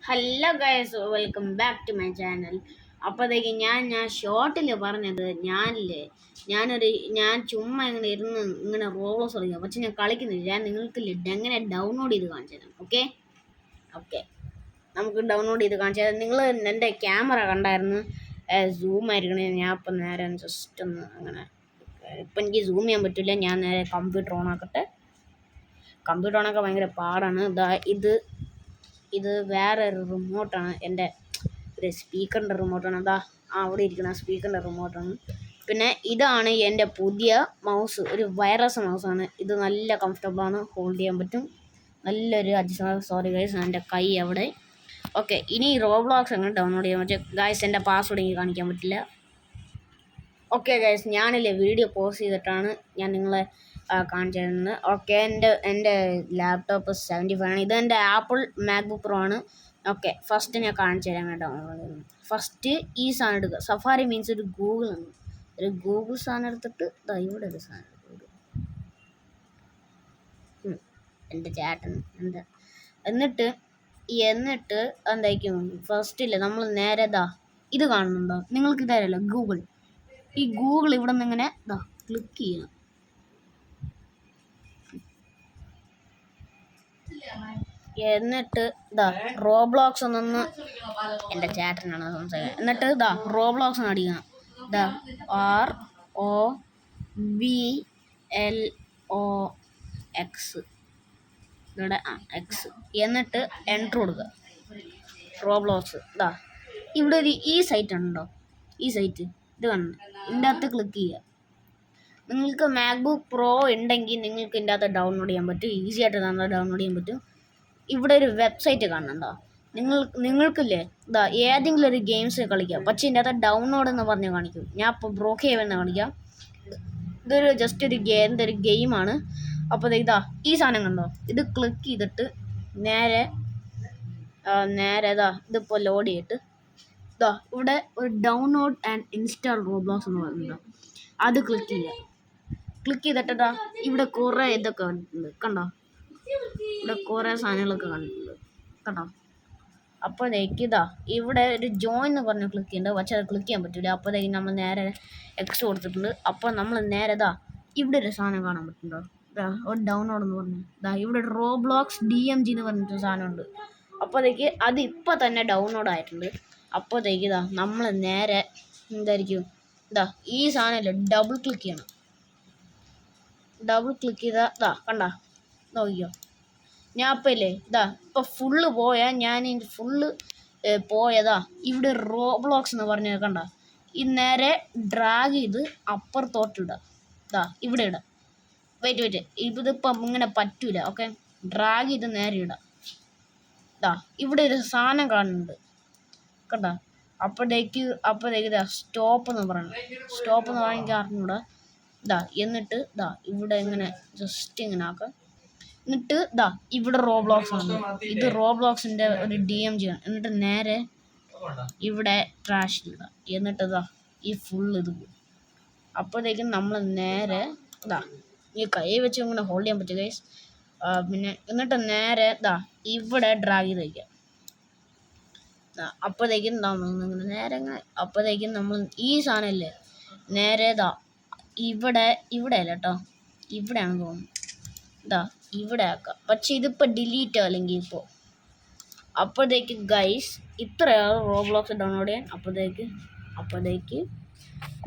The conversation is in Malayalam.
Hello guys, welcome back to my channel. അപ്പോഴത്തേക്ക് ഞാൻ ഷോർട്ടിൽ പറഞ്ഞത് ഞാൻ ചുമ്മാ ഇങ്ങനെ ഇരുന്ന് ഇങ്ങനെ റോളോസ് കളിക്കുക. പക്ഷെ ഞാൻ കളിക്കുന്നില്ല. ഞാൻ നിങ്ങൾക്ക് എങ്ങനെ ഡൗൺലോഡ് ചെയ്ത് കാണിച്ചു തരാം. ഓക്കെ ഓക്കെ നമുക്ക് ഡൗൺലോഡ് ചെയ്ത് കാണിച്ചു തരാം. നിങ്ങൾ എൻ്റെ ക്യാമറ കണ്ടായിരുന്നു സൂം ആയിരിക്കണേ. ഞാൻ ഇപ്പം നേരെ ജസ്റ്റ് ഒന്ന് അങ്ങനെ ഇപ്പം എനിക്ക് സൂം ചെയ്യാൻ പറ്റില്ല. ഞാൻ നേരെ കമ്പ്യൂട്ടർ ഓണാക്കട്ടെ. കമ്പ്യൂട്ടർ ഓണാക്കാൻ ഭയങ്കര പാടാണ്. ഇത് വേറെ ഒരു റിമോട്ടാണ്. എൻ്റെ ഒരു സ്പീക്കറിൻ്റെ റിമോട്ടാണ്. അവിടെ ഇരിക്കുന്ന സ്പീക്കറിൻ്റെ റിമോട്ടാണ്. പിന്നെ ഇതാണ് എൻ്റെ പുതിയ മൗസ്. ഒരു വയർലെസ് മൗസാണ്. ഇത് നല്ല കംഫർട്ടബിളാണ്. ഹോൾഡ് ചെയ്യാൻ പറ്റും. നല്ലൊരു അഡ്ജസ്റ്റ്. സോറി ഗൈസ്, എൻ്റെ കൈ അവിടെ. ഓക്കെ, ഇനി റോബ്ലോക്സ് എങ്ങനെ ഡൗൺലോഡ് ചെയ്യാൻ പറ്റും ഗൈസ്? എൻ്റെ പാസ്വേഡ് എനിക്ക് കാണിക്കാൻ പറ്റില്ല. ഓക്കെ ഗൈസ്, ഞാനില്ലേ വീഡിയോ പോസ് ചെയ്തിട്ടാണ് ഞാൻ നിങ്ങളെ കാണിച്ചു തരുന്നത്. ഓക്കെ, എൻ്റെ ലാപ്ടോപ്പ് 75 ആണ്. ഇത് എൻ്റെ ആപ്പിൾ മാക്ബുക്ക് പ്രോ ആണ്. ഓക്കെ, ഫസ്റ്റ് ഞാൻ കാണിച്ചു തരാൻ കേട്ടോ. ഫസ്റ്റ് ഈ സാധനം എടുക്കുക. സഫാരി മീൻസ് ഒരു ഗൂഗിൾ ആണ്. ഒരു ഗൂഗിൾ സാധനം എടുത്തിട്ട് ഇവിടെ ഒരു സാധനം എടുക്കുക. എൻ്റെ ചേട്ടൻ എന്നിട്ട് എന്തായിരിക്കും ഫസ്റ്റില്ലേ നമ്മൾ നേരെ ഇത് കാണുന്നുണ്ടോ? നിങ്ങൾക്ക് ഇതല്ല ഗൂഗിൾ. ഈ ഗൂഗിൾ ഇവിടെ നിന്ന് ഇങ്ങനെ ക്ലിക്ക് ചെയ്യണം. എന്നിട്ട് റോബ്ലോക്സ് ഒന്ന് എൻ്റെ ചേട്ടനാണ് സംസാരിക്കുക. എന്നിട്ട് റോബ്ലോക്സ് അടിക്കണം. ROBLOX ഇവിടെ എക്സ്. എന്നിട്ട് എൻ്റർ കൊടുക്കുക. റോബ്ലോക്സ് ഇവിടെ ഈ സൈറ്റ് ഉണ്ടോ? ഈ സൈറ്റ് ഇത് കാണുന്നു. ഇതിൻ്റെ അകത്ത് ക്ലിക്ക് ചെയ്യുക. നിങ്ങൾക്ക് മാക്ബുക്ക് പ്രോ ഉണ്ടെങ്കിൽ നിങ്ങൾക്ക് ഇതിൻ്റെ അകത്ത് ഡൗൺലോഡ് ചെയ്യാൻ പറ്റും. ഈസി ആയിട്ട് ഡൗൺലോഡ് ചെയ്യാൻ പറ്റും. ഇവിടെ ഒരു വെബ്സൈറ്റ് കാണുന്നുണ്ടോ? നിങ്ങൾക്കില്ലേ ഏതെങ്കിലും ഒരു ഗെയിംസ് കളിക്കാം. പക്ഷേ ഇതിൻ്റെ അകത്ത് ഡൗൺലോഡ് എന്ന് പറഞ്ഞ് കാണിക്കും. ഞാൻ ഇപ്പോൾ ബ്രോക്കേവ് എന്ന് കാണിക്കാം. ഇതൊരു ജസ്റ്റ് ഒരു ഗെയിമാണ്. അപ്പോൾ ഈ സാധനം കണ്ടോ? ഇത് ക്ലിക്ക് ചെയ്തിട്ട് നേരെ ഇതിപ്പോൾ ലോഡ് ചെയ്തിട്ട് ഇവിടെ ഒരു ഡൗൺലോഡ് ആൻഡ് ഇൻസ്റ്റാൾ റോബ്ലോക്സ് എന്ന് പറയുന്നുണ്ടോ? അത് ക്ലിക്ക് ചെയ്യുക. ക്ലിക്ക് ചെയ്തിട്ട് ഇവിടെ കുറേ ഇതൊക്കെ കണ്ടിട്ടുണ്ട്. കണ്ടോ? ഇവിടെ കുറേ സാധനങ്ങളൊക്കെ കണ്ടിട്ടുണ്ട്. കണ്ടോ? അപ്പോഴേക്ക് ഇവിടെ ഒരു ജോയിൻ എന്ന് പറഞ്ഞ് ക്ലിക്ക് ചെയ്യുന്നുണ്ട്. പക്ഷെ അത് ക്ലിക്ക് ചെയ്യാൻ പറ്റില്ല. അപ്പോഴേക്ക് നമ്മൾ നേരെ എക്സ് കൊടുത്തിട്ടുണ്ട്. അപ്പോൾ നമ്മൾ നേരെ ഇവിടെ ഒരു സാധനം കാണാൻ പറ്റുന്നുണ്ടോ? ഒരു ഡൗൺലോഡ് എന്ന് പറഞ്ഞു. ഇവിടെ ഒരു റോബ്ലോക്സ് DMG എന്ന് പറഞ്ഞിട്ടൊരു സാധനമുണ്ട്. അപ്പോഴേക്ക് അത് ഇപ്പോൾ തന്നെ ഡൗൺലോഡ് ആയിട്ടുണ്ട്. അപ്പോഴത്തേക്ക് നമ്മൾ നേരെ എന്തായിരിക്കും ഈ സാധനമല്ലേ ഡബിൾ ക്ലിക്ക് ചെയ്യണം. ഡബിൾ ക്ലിക്ക് ചെയ്താൽ കണ്ട നോക്കിയോ? ഞാൻ ഇപ്പം ഇല്ലേ ഇപ്പം ഫുള്ള് ഞാൻ ഫുള്ള് പോയതാ ഇവിടെ റോബ്ലോക്സ് എന്ന് പറഞ്ഞ കണ്ട. ഈ നേരെ ഡ്രാഗ് ചെയ്ത് അപ്പുറത്തോട്ടിടുക. ഇവിടെ ഇടാം. വെയിറ്റ് ഇതിപ്പം ഇങ്ങനെ പറ്റൂല. ഓക്കെ, ഡ്രാഗ് ചെയ്ത് നേരെ ഇടാം. ഇവിടെ ഒരു സാധനം കാണുന്നുണ്ട്. കണ്ട? അപ്പോഴേക്ക് സ്റ്റോപ്പ് എന്ന് പറയണം. സ്റ്റോപ്പ് എന്ന് പറഞ്ഞാൽ അറിഞ്ഞൂടാ. എന്നിട്ട് ഇവിടെ ഇങ്ങനെ ജസ്റ്റ് ഇങ്ങനെ ആക്കുക. എന്നിട്ട് ഇവിടെ റോബ്ലോക്സ് ആണ്. ഇത് റോബ്ലോക്സിൻ്റെ ഒരു DMG ആണ്. എന്നിട്ട് നേരെ ഇവിടെ ട്രാഷ് ഇടുക. എന്നിട്ട് ഈ ഫുള്ള് ഇത് പോകും. അപ്പോഴത്തേക്കും നമ്മൾ നേരെ ഈ കൈ വെച്ച് ഇങ്ങനെ ഹോൾഡ് ചെയ്യാൻ പറ്റും ഗൈസ്. പിന്നെ എന്നിട്ട് നേരെ ഇവിടെ ഡ്രാഗ് ചെയ്ത് വയ്ക്കുക. അപ്പോഴത്തേക്കും നേരെ അപ്പോഴത്തേക്കും നമ്മൾ ഈ സാധനമല്ലേ നേരെ ഇവിടെ അല്ല കേട്ടോ, ഇവിടെയാണ് തോന്നുന്നു. ഇവിടെ ആക്കാം. പക്ഷെ ഇതിപ്പോൾ ഡിലീറ്റ് അല്ലെങ്കിൽ ഇപ്പോൾ. അപ്പോഴത്തേക്ക് ഗൈസ് ഇത്രയാണ് റോബ്ലോക്സ് ഡൗൺലോഡ് ചെയ്യാൻ. അപ്പോഴത്തേക്ക്